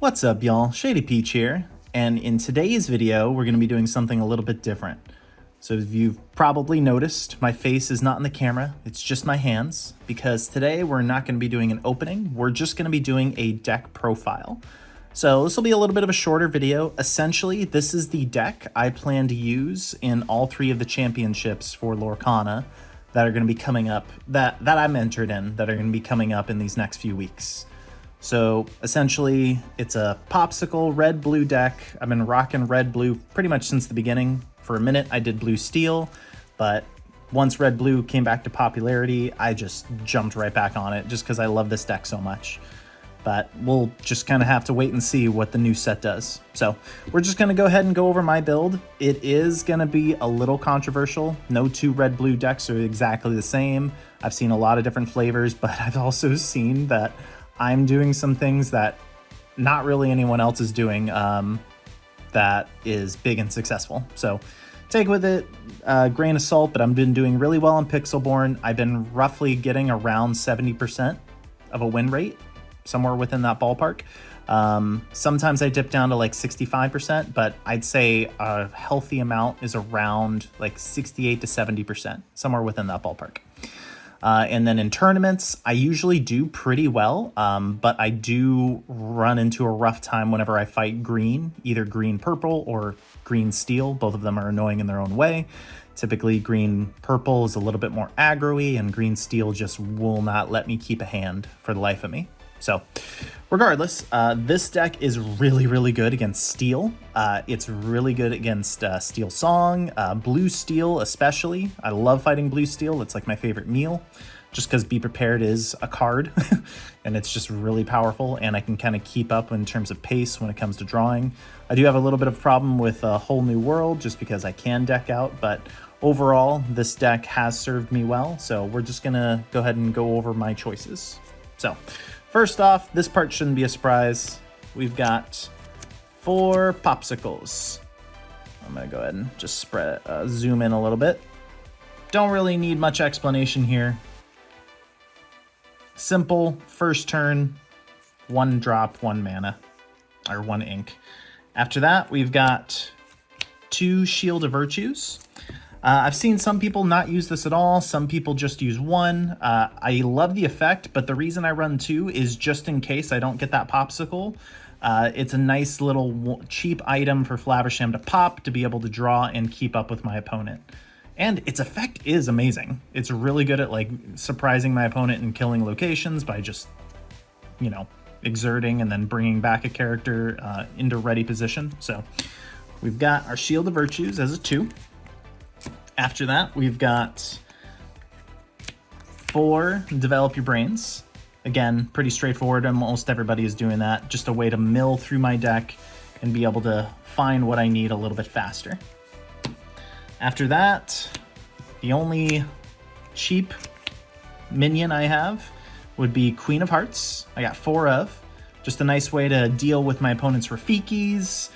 What's up, y'all? shadypeach here, and in today's video we're going to be doing something a little bit different. So as you've probably noticed, my face is not in the camera, it's just my hands, because today we're not going to be doing an opening, we're just going to be doing a deck profile. So this will be a little bit of a shorter video. Essentially, this is the deck I plan to use in all three of the championships for Lorcana that are going to be coming up, that I'm entered in, that are going to be coming up in these next few weeks. So essentially, it's a Pawpsicle red-blue deck. I've been rocking red-blue pretty much since the beginning. For a minute, I did blue-steel, but once red-blue came back to popularity, I just jumped right back on it just because I love this deck so much. But we'll just kind of have to wait and see what the new set does. So we're just going to go ahead and go over my build. It is going to be a little controversial. No two red-blue decks are exactly the same. I've seen a lot of different flavors, but I've also seen that I'm doing some things that not really anyone else is doing that is big and successful. So take with it a grain of salt, but I've been doing really well in Pixelborn. I've been roughly getting around 70% of a win rate, somewhere within that ballpark. Sometimes I dip down to like 65%, but I'd say a healthy amount is around like 68 to 70%, somewhere within that ballpark. And then in tournaments, I usually do pretty well, but I do run into a rough time whenever I fight green, either green-purple or green-steel. Both of them are annoying in their own way. Typically, green-purple is a little bit more aggro-y, and green-steel just will not let me keep a hand for the life of me. So regardless, this deck is really, really good against steel. It's really good against steel song, blue steel especially. I love fighting blue steel. It's like my favorite meal, just because Be Prepared is a card and it's just really powerful, and I can kind of keep up in terms of pace when it comes to drawing. I do have a little bit of a problem with a Whole New World just because I can deck out, but overall this deck has served me well. So we're just gonna go ahead and go over my choices. So first off, this part shouldn't be a surprise. We've got 4 Pawpsicles. I'm gonna go ahead and just zoom in a little bit. Don't really need much explanation here. Simple, first turn, 1 drop, 1 mana, or 1 ink. After that, we've got 2 Shield of Virtues. I've seen some people not use this at all. Some people just use 1. I love the effect, but the reason I run 2 is just in case I don't get that Pawpsicle. It's a nice little cheap item for Flaversham to pop to be able to draw and keep up with my opponent. And its effect is amazing. It's really good at like surprising my opponent and killing locations by just, you know, exerting and then bringing back a character into ready position. So we've got our Shield of Virtues as a 2. After that, we've got 4 Develop Your Brains. Again, pretty straightforward, and most everybody is doing that. Just a way to mill through my deck and be able to find what I need a little bit faster. After that, the only cheap minion I have would be Queen of Hearts. I got 4 of. Just a nice way to deal with my opponent's Rafikis.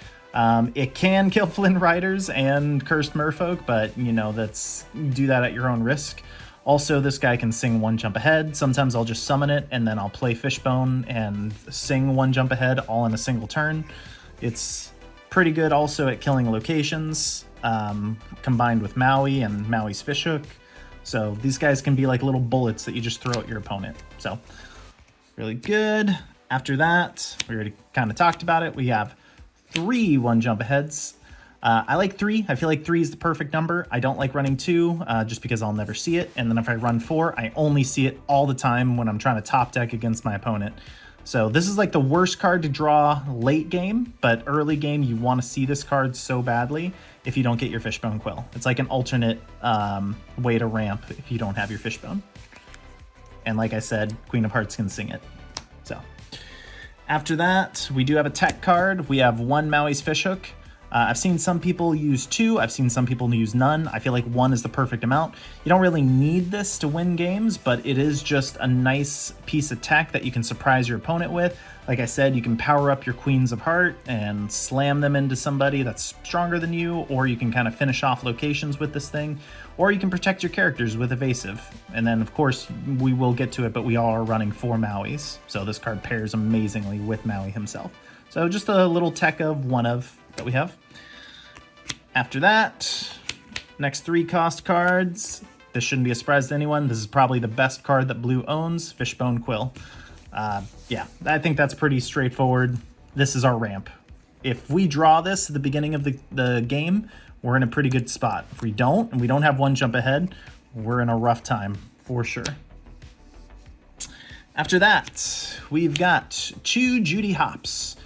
It can kill Flynn Riders and Cursed Merfolk, but, you know, do that at your own risk. Also, this guy can sing 1 jump ahead. Sometimes I'll just summon it, and then I'll play Fishbone and sing 1 jump ahead all in a single turn. It's pretty good also at killing locations, combined with Maui and Maui's Fishhook. So these guys can be like little bullets that you just throw at your opponent. So really good. After that, we already kind of talked about it. We have 3 1 jump aheads. I like 3. I feel like 3 is the perfect number. I don't like running 2 just because I'll never see it. And then if I run 4, I only see it all the time when I'm trying to top deck against my opponent. So this is like the worst card to draw late game, but early game you want to see this card so badly if you don't get your Fishbone Quill. It's like an alternate way to ramp if you don't have your Fishbone. And like I said, Queen of Hearts can sing it. So after that, we do have a tech card. We have 1 Maui's Fishhook. I've seen some people use 2. I've seen some people use none. I feel like 1 is the perfect amount. You don't really need this to win games, but it is just a nice piece of tech that you can surprise your opponent with. Like I said, you can power up your Queens of Heart and slam them into somebody that's stronger than you, or you can kind of finish off locations with this thing, or you can protect your characters with Evasive. And then, of course, we will get to it, but we are running 4 Mauis, so this card pairs amazingly with Maui himself. So just a little tech of one of that we have. After that, next 3 cost cards. This shouldn't be a surprise to anyone. This is probably the best card that blue owns, Fishbone Quill. Yeah, I think that's pretty straightforward. This is our ramp. If we draw this at the beginning of the game, we're in a pretty good spot. If we don't, and we don't have 1 jump ahead, we're in a rough time for sure. After that, we've got 2 Judy Hopps.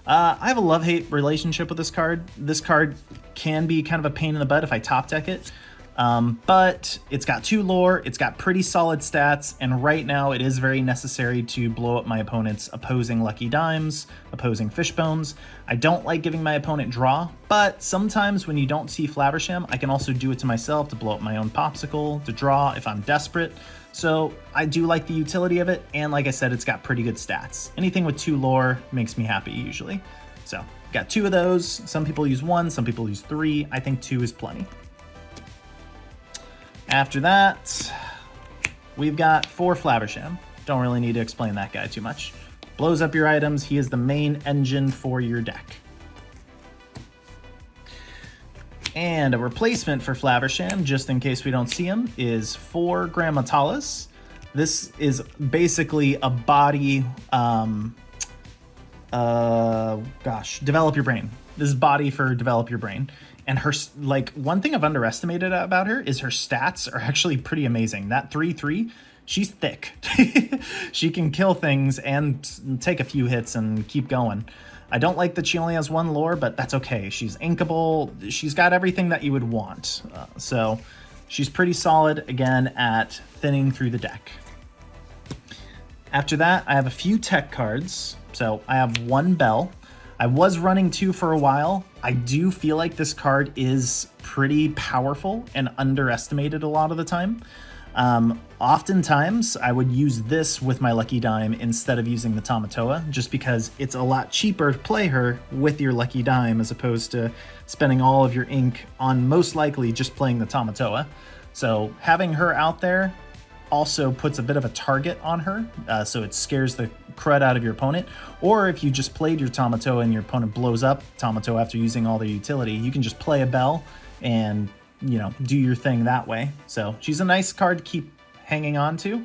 I have a love-hate relationship with this card. This card can be kind of a pain in the butt if I top deck it. But it's got 2 lore, it's got pretty solid stats, and right now it is very necessary to blow up my opponent's opposing Lucky Dimes, opposing Fishbones. I don't like giving my opponent draw, but sometimes when you don't see Flaversham, I can also do it to myself to blow up my own Pawpsicle, to draw if I'm desperate. So I do like the utility of it, and like I said, it's got pretty good stats. Anything with 2 lore makes me happy usually. So got 2 of those. Some people use 1, some people use 3. I think 2 is plenty. After that, we've got 4 Flaversham. Don't really need to explain that guy too much. Blows up your items. He is the main engine for your deck. And a replacement for Flaversham, just in case we don't see him, is 4 Grammatalis. This is basically a body, develop your brain. This is body for develop your brain. And her, like, one thing I've underestimated about her is her stats are actually pretty amazing. That 3/3, she's thick. She can kill things and take a few hits and keep going. I don't like that she only has 1 lore, but that's okay. She's inkable. She's got everything that you would want. So she's pretty solid, again, at thinning through the deck. After that, I have a few tech cards. So I have 1 Bell. I was running 2 for a while. I do feel like this card is pretty powerful and underestimated a lot of the time. Oftentimes, I would use this with my Lucky Dime instead of using the Tamatoa, just because it's a lot cheaper to play her with your Lucky Dime as opposed to spending all of your ink on most likely just playing the Tamatoa. So having her out there also puts a bit of a target on her, so it scares the crud out of your opponent. Or if you just played your Tamatoa and your opponent blows up Tamatoa after using all their utility, you can just play a Bell and, you know, do your thing that way. So she's a nice card to keep hanging on to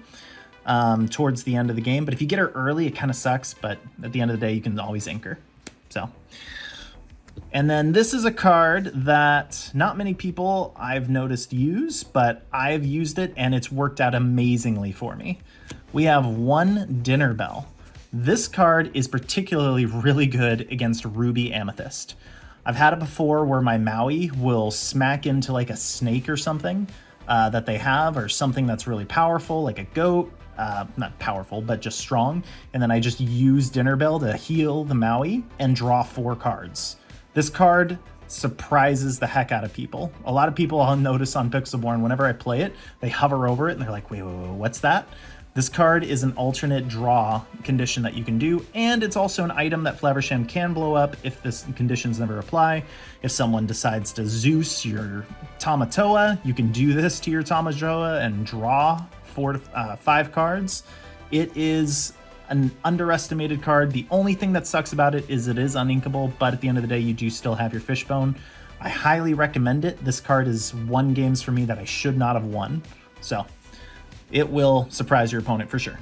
towards the end of the game. But if you get her early, it kind of sucks, but at the end of the day, you can always ink her. So, and then this is a card that not many people I've noticed use, but I've used it and it's worked out amazingly for me. We have 1 Dinner Bell. This card is particularly really good against Ruby Amethyst. I've had it before where my Maui will smack into like a snake or something that they have, or something that's really powerful, like a goat. Not powerful, but just strong. And then I just use Dinner Bell to heal the Maui and draw 4 cards. This card surprises the heck out of people. A lot of people I'll notice on Pixelborn, whenever I play it, they hover over it and they're like, wait, what's that? This card is an alternate draw condition that you can do, and it's also an item that Flaversham can blow up if this conditions never apply. If someone decides to Zeus your Tamatoa, you can do this to your Tamatoa and draw 4 to 5 cards. It is an underestimated card. The only thing that sucks about it is uninkable, but at the end of the day, you do still have your Fishbone. I highly recommend it. This card is won games for me that I should not have won. So it will surprise your opponent for sure.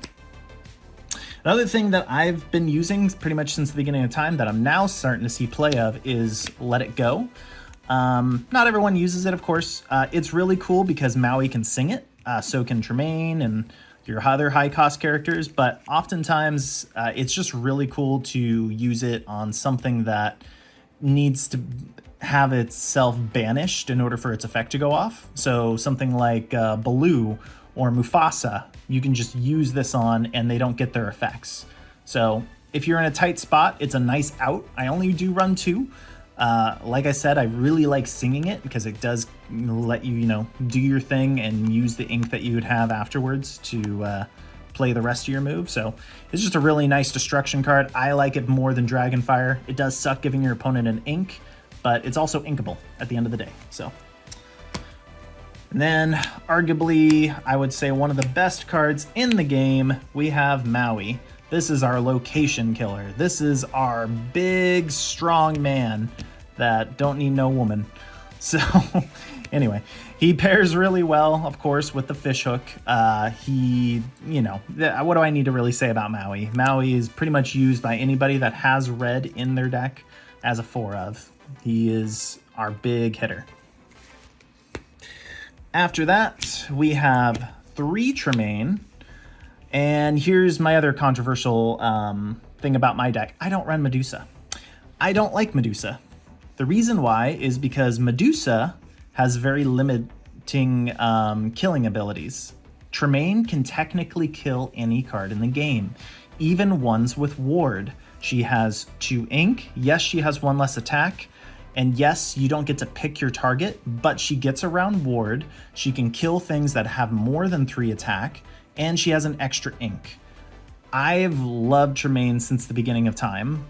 Another thing that I've been using pretty much since the beginning of time that I'm now starting to see play of is Let It Go. Not everyone uses it, of course. It's really cool because Maui can sing it, so can Tremaine and your other high cost characters, but oftentimes it's just really cool to use it on something that needs to have itself banished in order for its effect to go off. So something like Baloo or Mufasa, you can just use this on and they don't get their effects. So if you're in a tight spot, it's a nice out. I only do run 2. Like I said, I really like singing it because it does let you, do your thing and use the ink that you would have afterwards to play the rest of your move. So it's just a really nice destruction card. I like it more than Dragonfire. It does suck giving your opponent an ink, but it's also inkable at the end of the day. So, and then arguably, I would say one of the best cards in the game, we have Maui. This is our location killer. This is our big, strong man that don't need no woman. So anyway, he pairs really well, of course, with the fishhook. What do I need to really say about Maui? Maui is pretty much used by anybody that has red in their deck as a 4-of. He is our big hitter. After that, we have 3 Tremaine. And here's my other controversial thing about my deck. I don't run Medusa. I don't like Medusa. The reason why is because Medusa has very limiting killing abilities. Tremaine can technically kill any card in the game, even ones with ward. She has 2 ink. Yes, she has 1 less attack. And yes, you don't get to pick your target, but she gets around ward. She can kill things that have more than 3 attack, and she has an extra ink. I've loved Tremaine since the beginning of time.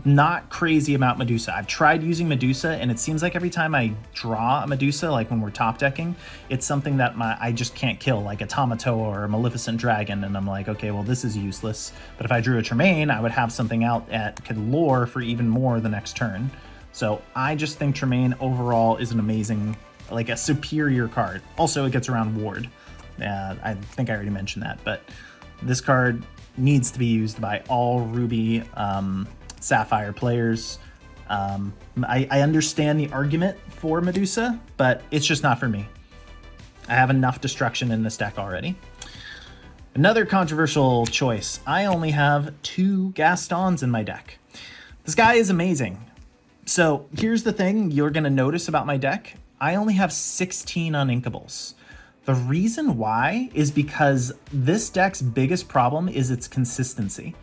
Not crazy about Medusa. I've tried using Medusa, and it seems like every time I draw a Medusa, like when we're top decking, it's something that I just can't kill, like a Tamatoa or a Maleficent Dragon, and I'm like, okay, well, this is useless. But if I drew a Tremaine, I would have something out that could lure for even more the next turn. So I just think Tremaine overall is an amazing, like a superior card. Also, it gets around ward. I think I already mentioned that, but this card needs to be used by all Ruby Sapphire players. I understand the argument for Medusa, but it's just not for me. I have enough destruction in this deck already. Another controversial choice. I only have 2 Gastons in my deck. This guy is amazing. So here's the thing you're going to notice about my deck. I only have 16 uninkables. The reason why is because this deck's biggest problem is its consistency,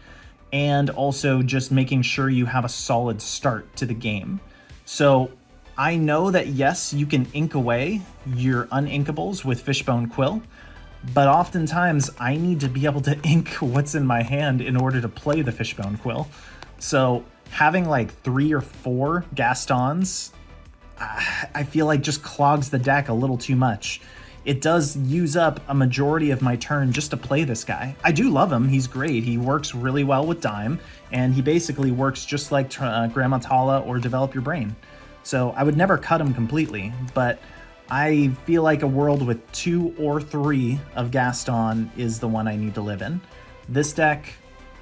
and also just making sure you have a solid start to the game. So I know that yes, you can ink away your uninkables with Fishbone Quill, but oftentimes I need to be able to ink what's in my hand in order to play the Fishbone Quill. So having like 3 or 4 Gastons, I feel like just clogs the deck a little too much. It does use up a majority of my turn just to play this guy. I do love him. He's great. He works really well with Dime, and he basically works just like Grandma Tala or Develop Your Brain. So I would never cut him completely, but I feel like a world with 2 or 3 of Gaston is the one I need to live in. This deck,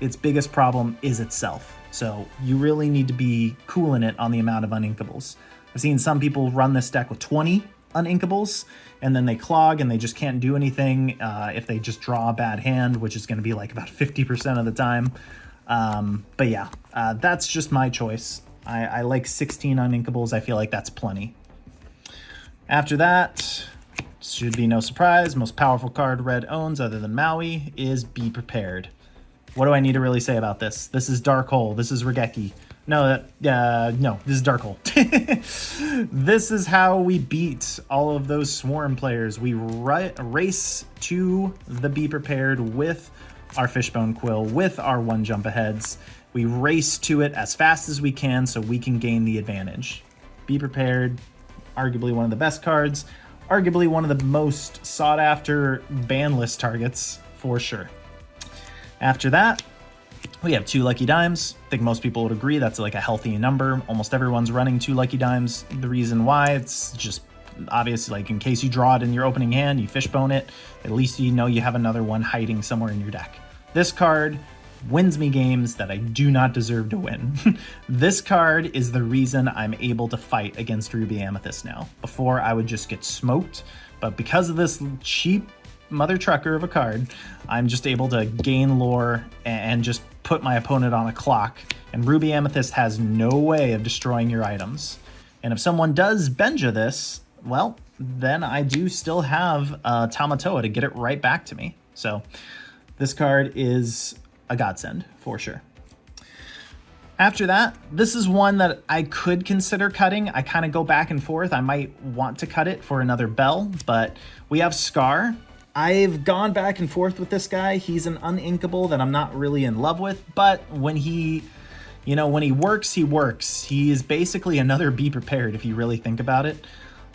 its biggest problem is itself. So you really need to be cooling it on the amount of uninkables. I've seen some people run this deck with 20 uninkables, and then they clog and they just can't do anything if they just draw a bad hand, which is going to be like about 50% of the time. But yeah, that's just my choice. I like 16 uninkables. I feel like that's plenty. After that, should be no surprise, most powerful card Red owns other than Maui is Be Prepared. What do I need to really say about this? This is Dark Hole. This is Regeki. No, this is Dark Hole. This is how we beat all of those Swarm players. We race to the Be Prepared with our Fishbone Quill, with our 1 jump aheads. We race to it as fast as we can so we can gain the advantage. Be Prepared, arguably one of the best cards, arguably one of the most sought after ban list targets for sure. After that, we have 2 Lucky Dimes. I think most people would agree that's like a healthy number. Almost everyone's running 2 Lucky Dimes. The reason why, it's just obvious, like in case you draw it in your opening hand, you fishbone it, at least you know you have another one hiding somewhere in your deck. This card wins me games that I do not deserve to win. This card is the reason I'm able to fight against Ruby Amethyst now. Before, I would just get smoked, but because of this cheap mother trucker of a card, I'm just able to gain lore and just put my opponent on a clock, and Ruby Amethyst has no way of destroying your items. And if someone does Benja this, well, then I do still have Tamatoa to get it right back to me. So this card is a godsend for sure. After that, this is one that I could consider cutting. I kind of go back and forth. I might want to cut it for another Bell, but we have Scar. I've gone back and forth with this guy. He's an uninkable that I'm not really in love with, but when he works, he works. He is basically another Be Prepared if you really think about it.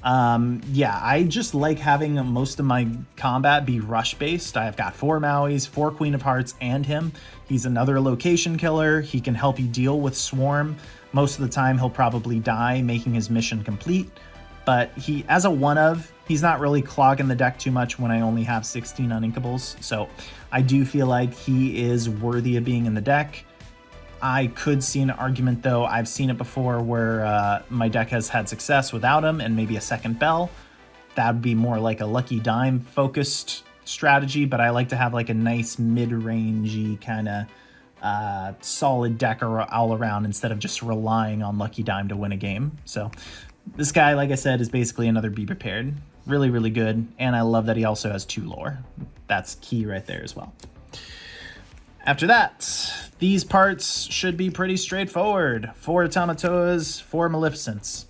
Yeah, I just like having most of my combat be rush based. I've got 4 Mauis, 4 Queen of Hearts, and him. He's another location killer. He can help you deal with Swarm. Most of the time he'll probably die, making his mission complete. But he, as a one-of, he's not really clogging the deck too much when I only have 16 uninkables. So I do feel like he is worthy of being in the deck. I could see an argument, though. I've seen it before where my deck has had success without him and maybe a second bell. That would be more like a Lucky Dime focused strategy, but I like to have like a nice mid-rangey kind of solid deck all around instead of just relying on Lucky Dime to win a game. So this guy, like I said, is basically another Be Prepared. Really, really good. And I love that he also has 2 lore. That's key right there as well. After that, these parts should be pretty straightforward. 4 Tamatoas, 4 Maleficents.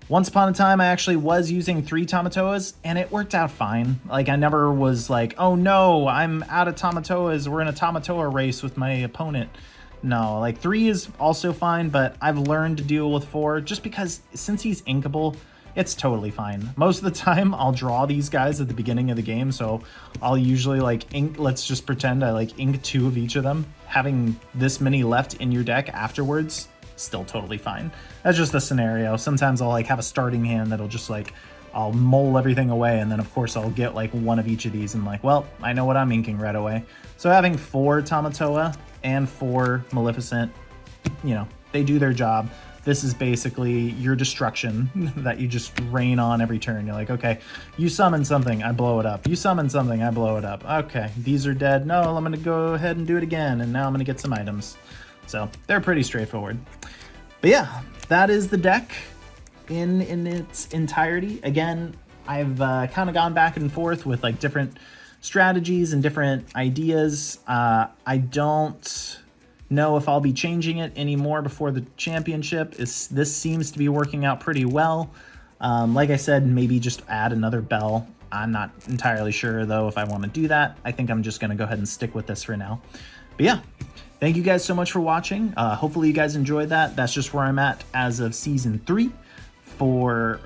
Once upon a time, I actually was using 3 Tamatoas, and it worked out fine. Like, I never was like, oh no, I'm out of Tamatoas, we're in a Tamatoa race with my opponent. No, like 3 is also fine, but I've learned to deal with 4, just because since he's inkable, it's totally fine. Most of the time, I'll draw these guys at the beginning of the game, so I'll usually like ink, let's just pretend I like ink 2 of each of them. Having this many left in your deck afterwards, still totally fine. That's just a scenario. Sometimes I'll like have a starting hand that'll just like, I'll mull everything away, and then of course I'll get like 1 of each of these and like, well, I know what I'm inking right away. So having 4 Tamatoa and 4 Maleficent, you know, they do their job. This is basically your destruction that you just rain on every turn. You're like, okay, you summon something, I blow it up. You summon something, I blow it up. Okay, these are dead. No, I'm gonna go ahead and do it again, and now I'm gonna get some items. So they're pretty straightforward. But yeah, that is the deck in its entirety. Again, I've kind of gone back and forth with like different strategies and different ideas. I don't know if I'll be changing it anymore before the championship. This seems to be working out pretty well. Like I said, maybe just add another bell. I'm not entirely sure though if I want to do that. I think I'm just going to go ahead and stick with this for now. But yeah, thank you guys so much for watching. Hopefully you guys enjoyed that. That's just where I'm at as of season 3 for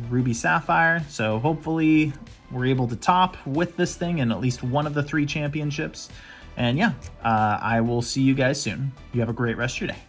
Ruby Sapphire. So hopefully we're able to top with this thing in at least one of the 3 championships. And yeah, I will see you guys soon. You have a great rest of your day.